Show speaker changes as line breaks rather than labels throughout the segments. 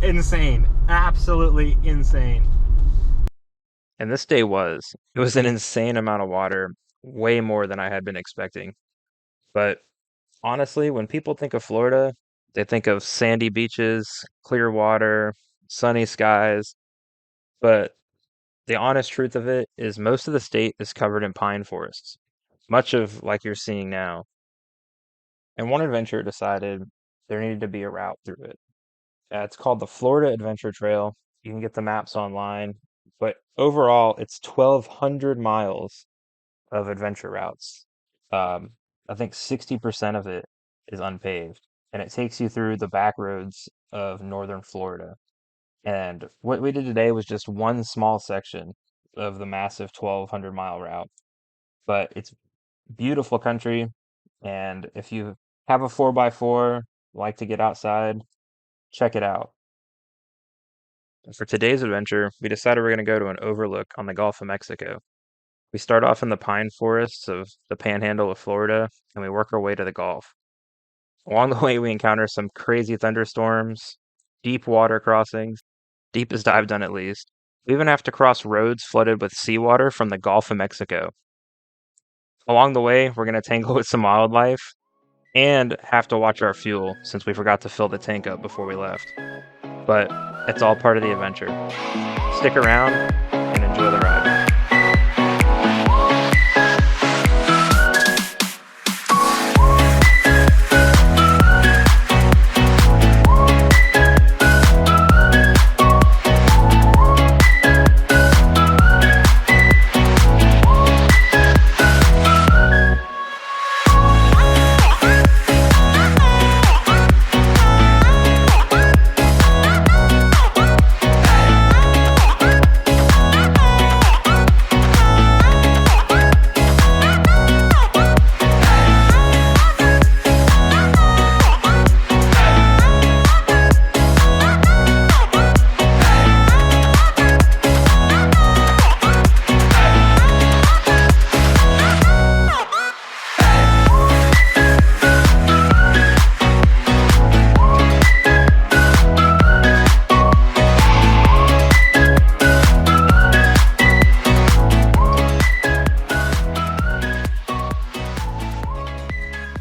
insane. Absolutely insane.
And this day it was an insane amount of water, way more than I had been expecting. But honestly, when people think of Florida, they think of sandy beaches, clear water, sunny skies. But the honest truth of it is most of the state is covered in pine forests, much of like you're seeing now. And one adventurer decided there needed to be a route through it. It's called the Florida Adventure Trail. You can get the maps online, but overall, it's 1,200 miles of adventure routes. Um, I think 60% of it is unpaved, and it takes you through the back roads of northern Florida. And what we did today was just one small section of the massive 1,200-mile route. But it's beautiful country, and if you have a 4x4, like to get outside, check it out. For today's adventure, we decided we're going to go to an overlook on the Gulf of Mexico. We start off in the pine forests of the panhandle of Florida, and we work our way to the Gulf. Along the way, we encounter some crazy thunderstorms, deep water crossings, deepest I've done at least. We even have to cross roads flooded with seawater from the Gulf of Mexico. Along the way, we're going to tangle with some wildlife and have to watch our fuel since we forgot to fill the tank up before we left. But it's all part of the adventure. Stick around and enjoy the ride.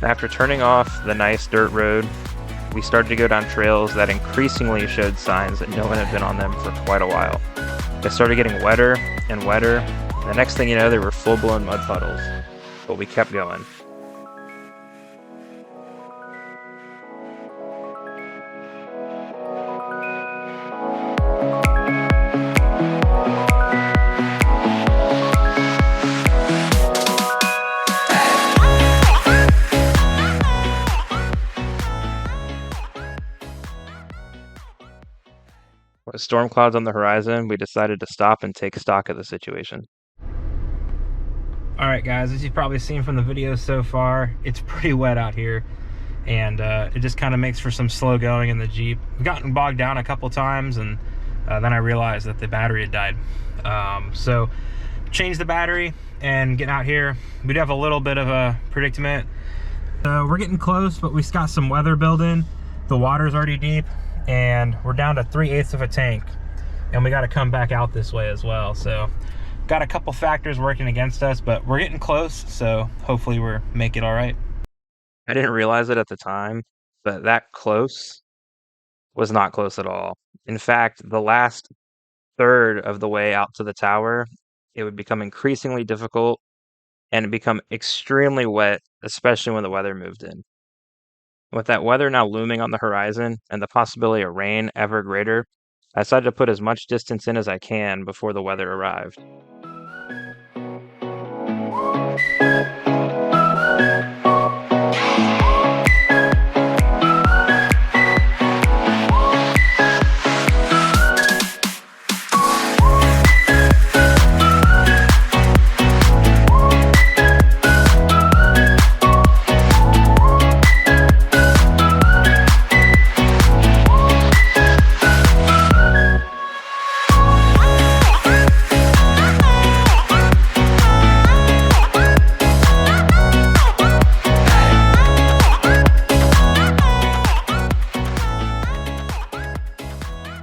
After turning off the nice dirt road, we started to go down trails that increasingly showed signs that no one had been on them for quite a while. They started getting wetter and wetter, and the next thing you know, they were full-blown mud puddles. But we kept going. With storm clouds on the horizon, we decided to stop and take stock of the situation.
All right, guys, as you've probably seen from the video so far, it's pretty wet out here, and it just kind of makes for some slow going in the Jeep. We've gotten bogged down a couple times, and then I realized that the battery had died. So changed the battery and getting out here, we do have a little bit of a predicament. We're getting close, but we've got some weather building. The water's already deep, and we're down to 3/8 of a tank, and we got to come back out this way as well. So got a couple factors working against us, but we're getting close, so hopefully we're make it all right.
I didn't realize it at the time, but that close was not close at all. In fact, the last third of the way out to the tower, it would become increasingly difficult and become extremely wet, especially when the weather moved in. With that weather now looming on the horizon and the possibility of rain ever greater, I decided to put as much distance in as I can before the weather arrived.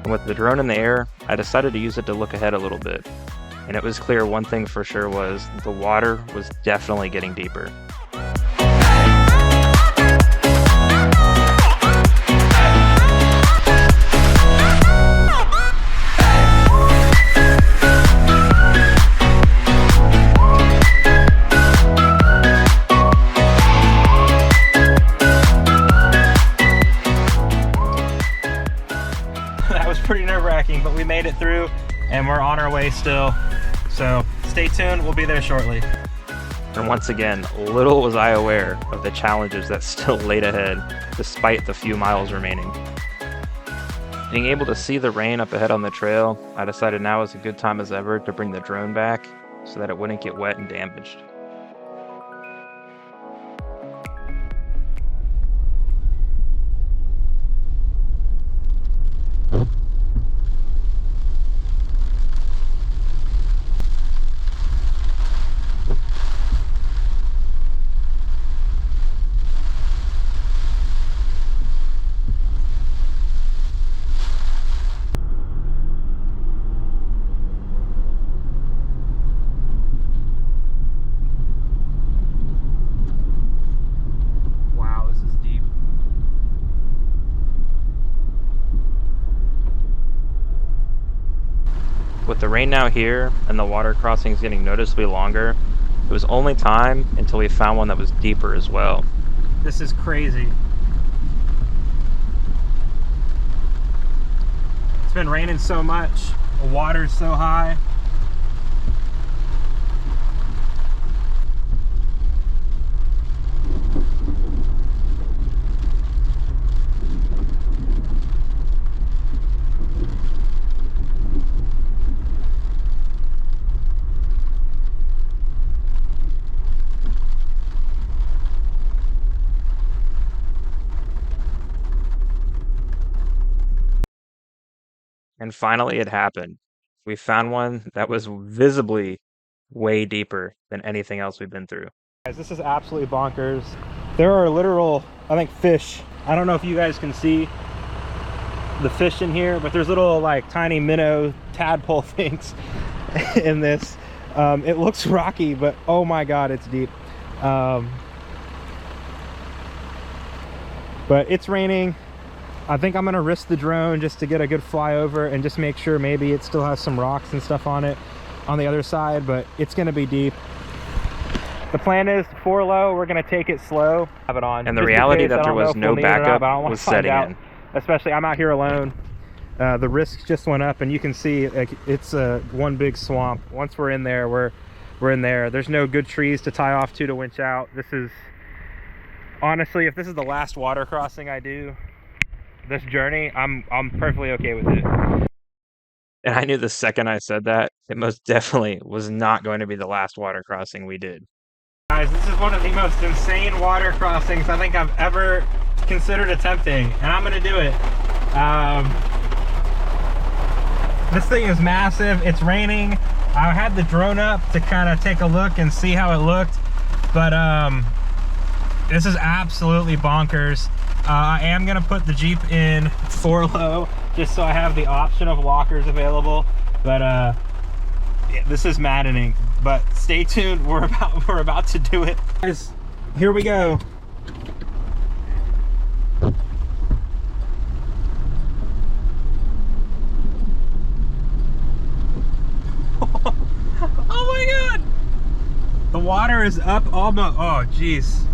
And with the drone in the air, I decided to use it to look ahead a little bit. And it was clear one thing for sure was the water was definitely getting deeper.
That was pretty nerve-wracking, but we made it through and we're on our way still. So stay tuned, we'll be there shortly.
And once again, little was I aware of the challenges that still laid ahead, despite the few miles remaining. Being able to see the rain up ahead on the trail, I decided now was a good time as ever to bring the drone back so that it wouldn't get wet and damaged.
Wow, this is deep.
With the rain now here and the water crossings getting noticeably longer, it was only time until we found one that was deeper as well.
This is crazy. It's been raining so much, the water's so high.
And finally it happened. We found one that was visibly way deeper than anything else we've been through.
Guys, this is absolutely bonkers. There are literal, I think, fish. I don't know if you guys can see the fish in here, but there's little like tiny minnow tadpole things in this. It looks rocky, but oh my God, it's deep. But it's raining. I think I'm gonna risk the drone just to get a good flyover and just make sure maybe it still has some rocks and stuff on it on the other side, but it's gonna be deep. The plan is 4 low, we're gonna take it slow, have it on.
And the reality that there was no backup was setting in.
Especially I'm out here alone. The risk just went up, and you can see like it's one big swamp. Once we're in there, we're in there. There's no good trees to tie off to winch out. This is honestly, if this is the last water crossing I do this journey, I'm perfectly okay with it.
And I knew the second I said that, it most definitely was not going to be the last water crossing we did.
Guys, this is one of the most insane water crossings I think I've ever considered attempting, and I'm gonna do it. This thing is massive. It's raining. I had the drone up to kind of take a look and see how it looked, but this is absolutely bonkers. I am gonna put the Jeep in 4 low just so I have the option of lockers available, but yeah, this is maddening. But stay tuned, we're about to do it. Guys, here we go. Oh my God! The water is up almost, oh geez.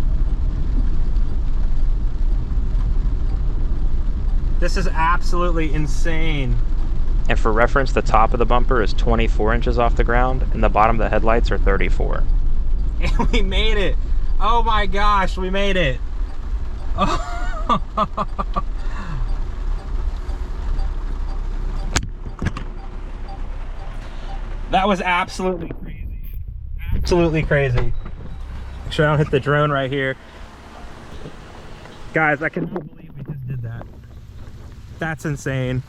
This is absolutely insane.
And for reference, the top of the bumper is 24 inches off the ground, and the bottom of the headlights are 34.
And we made it. Oh my gosh, we made it. Oh. That was absolutely crazy. Absolutely crazy. Make sure I don't hit the drone right here. Guys, I cannot believe we just did that. That's insane.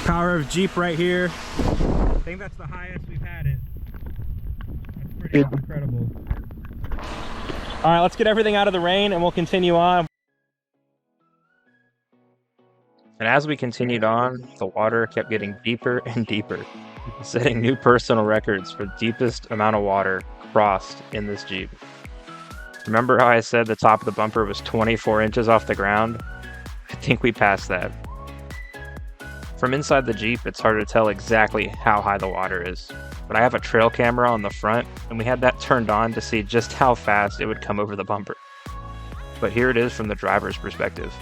Power of Jeep right here. I think that's the highest we've had it. That's pretty incredible. All right, let's get everything out of the rain and we'll continue on.
And as we continued on, the water kept getting deeper and deeper, setting new personal records for the deepest amount of water crossed in this Jeep. Remember how I said the top of the bumper was 24 inches off the ground? I think we passed that. From inside the Jeep, it's hard to tell exactly how high the water is, but I have a trail camera on the front, and we had that turned on to see just how fast it would come over the bumper. But here it is from the driver's perspective.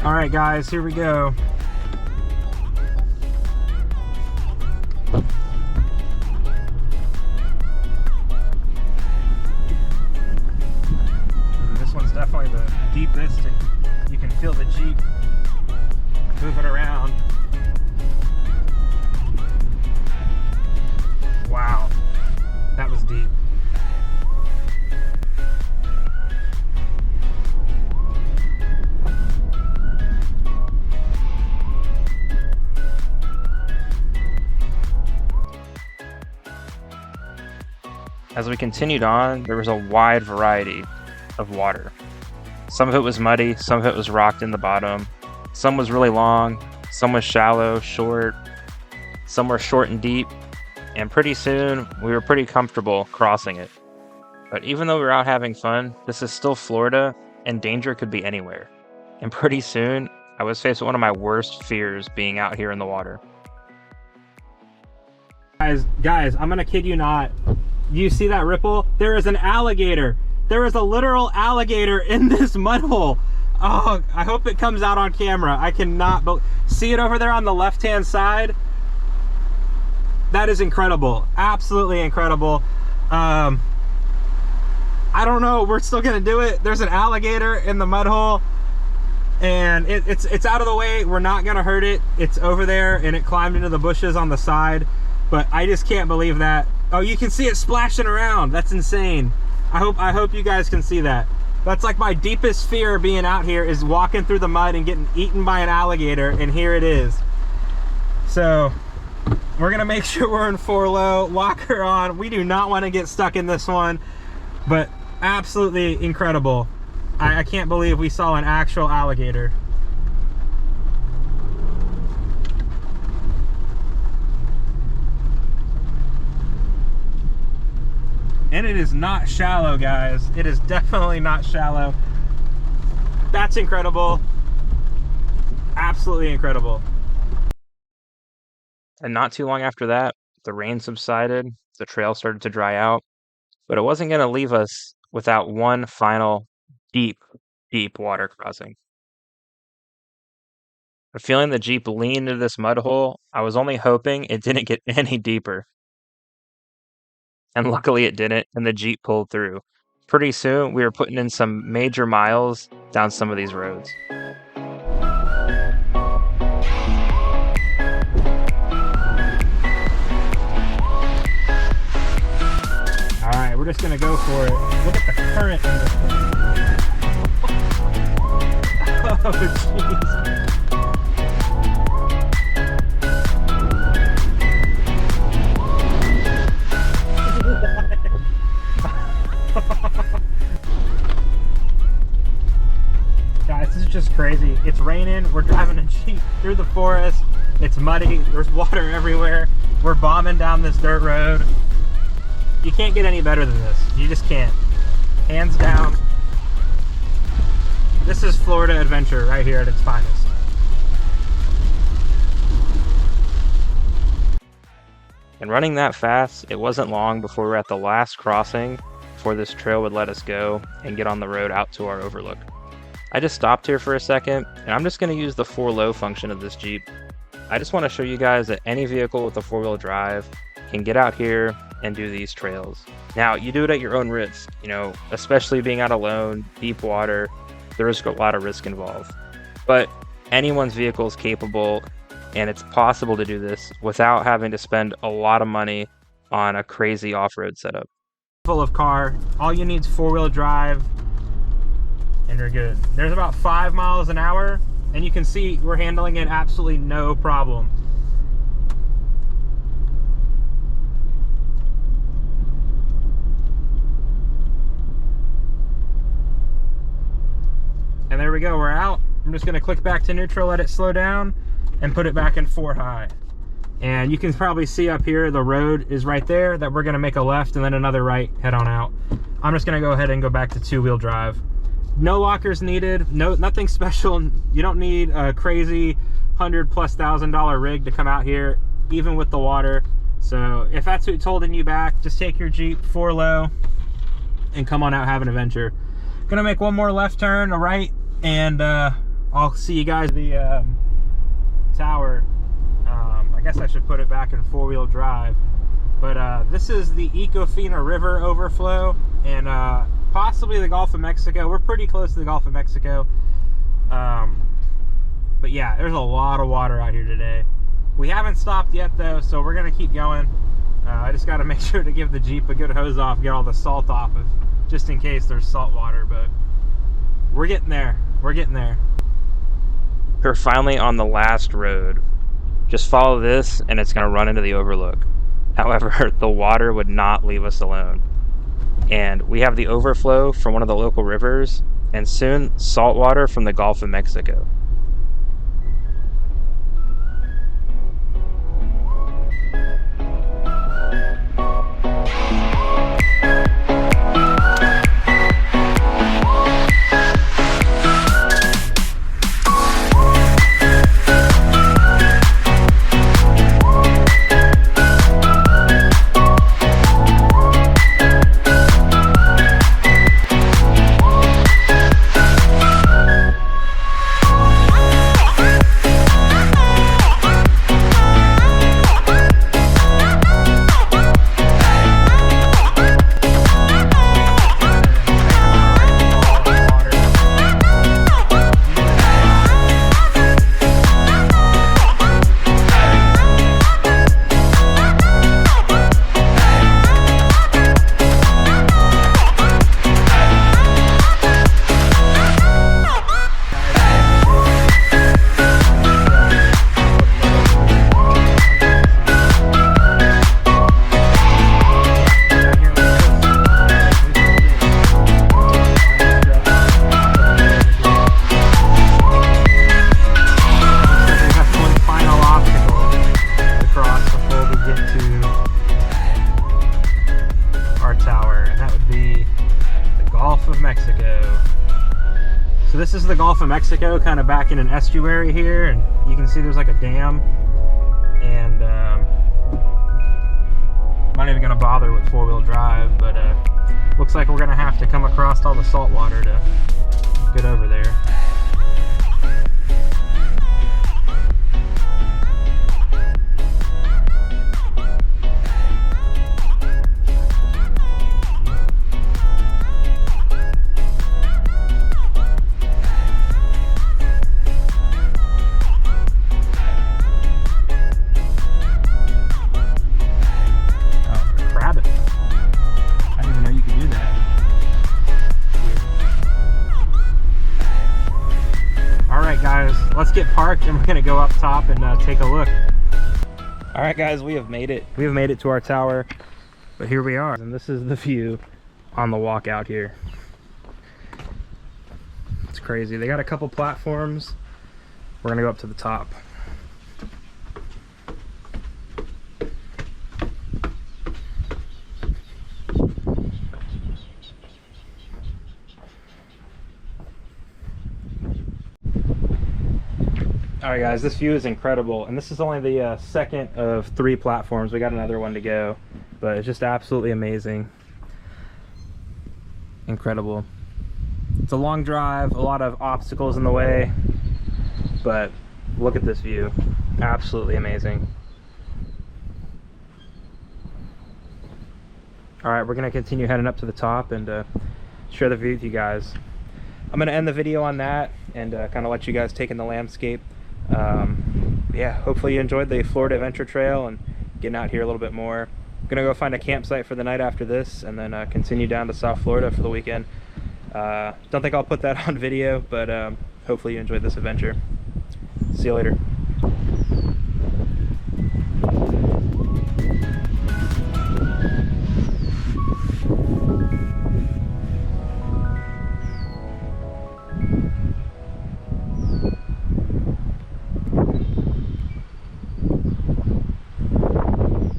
All right, guys, here we go. This one's definitely the deepest, and you can feel the Jeep moving around. Wow, that was deep.
As we continued on, there was a wide variety of water. Some of it was muddy, some of it was rocked in the bottom, some was really long, some was shallow, short, some were short and deep, and pretty soon we were pretty comfortable crossing it. But even though we were out having fun, this is still Florida, and danger could be anywhere. And pretty soon, I was faced with one of my worst fears being out here in the water.
Guys, I'm gonna kid you not. You see that ripple? There is an alligator. There is a literal alligator in this mud hole. Oh, I hope it comes out on camera. I cannot see it over there on the left-hand side. That is incredible. Absolutely incredible. I don't know. We're still gonna do it. There's an alligator in the mud hole, and it's out of the way. We're not gonna hurt it. It's over there, and it climbed into the bushes on the side. But I just can't believe that. Oh, you can see it splashing around. That's insane. I hope you guys can see that. That's like my deepest fear being out here, is walking through the mud and getting eaten by an alligator, and here it is. So we're gonna make sure we're in 4-low, lock her on. We do not want to get stuck in this one, but absolutely incredible. I can't believe we saw an actual alligator. And it is not shallow, guys. It is definitely not shallow. That's incredible. Absolutely incredible.
And not too long after that, the rain subsided, the trail started to dry out, but it wasn't going to leave us without one final deep, deep water crossing. But feeling the Jeep lean into this mud hole, I was only hoping it didn't get any deeper. And luckily it didn't, and the Jeep pulled through. Pretty soon, we were putting in some major miles down some of these roads.
All right, we're just gonna go for it. Look at the current in this thing. Oh, jeez. Guys, this is just crazy. It's raining. We're driving a Jeep through the forest. It's muddy. There's water everywhere. We're bombing down this dirt road. You can't get any better than this. You just can't. Hands down. This is Florida adventure right here at its finest.
And running that fast, it wasn't long before we were at the last crossing before this trail would let us go and get on the road out to our overlook. I just stopped here for a second, and I'm just going to use the 4-low function of this Jeep. I just want to show you guys that any vehicle with a 4-wheel drive can get out here and do these trails. Now, you do it at your own risk, especially being out alone, deep water, there's a lot of risk involved. But anyone's vehicle is capable, and it's possible to do this without having to spend a lot of money on a crazy off-road setup.
Full of car, all you need is 4-wheel drive, and you're good. There's about 5 miles an hour, and you can see we're handling it absolutely no problem. And there we we go, we're out. I'm just gonna click back to neutral, let it slow down, and put it back in 4 high. And you can probably see up here, the road is right there, that we're gonna make a left and then another right, head on out. I'm just gonna go ahead and go back to 2-wheel drive. No lockers needed, nothing special. You don't need a crazy $100,000+ rig to come out here, even with the water. So if that's what's holding you back, just take your Jeep 4 low and come on out, have an adventure. Gonna make one more left turn, a right, and I'll see you guys at the tower. I guess I should put it back in 4-wheel drive. But this is the Ecofina River overflow, and possibly the Gulf of Mexico. We're pretty close to the Gulf of Mexico. But yeah, there's a lot of water out here today. We haven't stopped yet though, so we're gonna keep going. I just gotta make sure to give the Jeep a good hose off, get all the salt off, just in case there's salt water, but we're getting there. We're getting there.
We're finally on the last road. Just follow this and it's gonna run into the Overlook. However, the water would not leave us alone. And we have the overflow from one of the local rivers, and soon salt water from the Gulf of Mexico.
So this is the Gulf of Mexico, kind of back in an estuary here, and you can see there's like a dam, and I'm not even going to bother with 4-wheel drive, but looks like we're going to have to come across all the salt water to get over there. Let's get parked and we're gonna go up top and take a look. All right guys, we have made it. We have made it to our tower, but here we are. And this is the view on the walk out here. It's crazy. They got a couple platforms. We're gonna go up to the top. All right guys, this view is incredible, and this is only the second of 3 platforms. We got another one to go, but it's just absolutely amazing. Incredible. It's a long drive, a lot of obstacles in the way, but look at this view. Absolutely amazing. All right, we're gonna continue heading up to the top and share the view with you guys. I'm gonna end the video on that and kind of let you guys take in the landscape. Yeah, hopefully you enjoyed the Florida Adventure Trail and getting out here a little bit more. I'm gonna go find a campsite for the night after this and then continue down to South Florida for the weekend. Don't think I'll put that on video, but hopefully you enjoyed this adventure. See you later.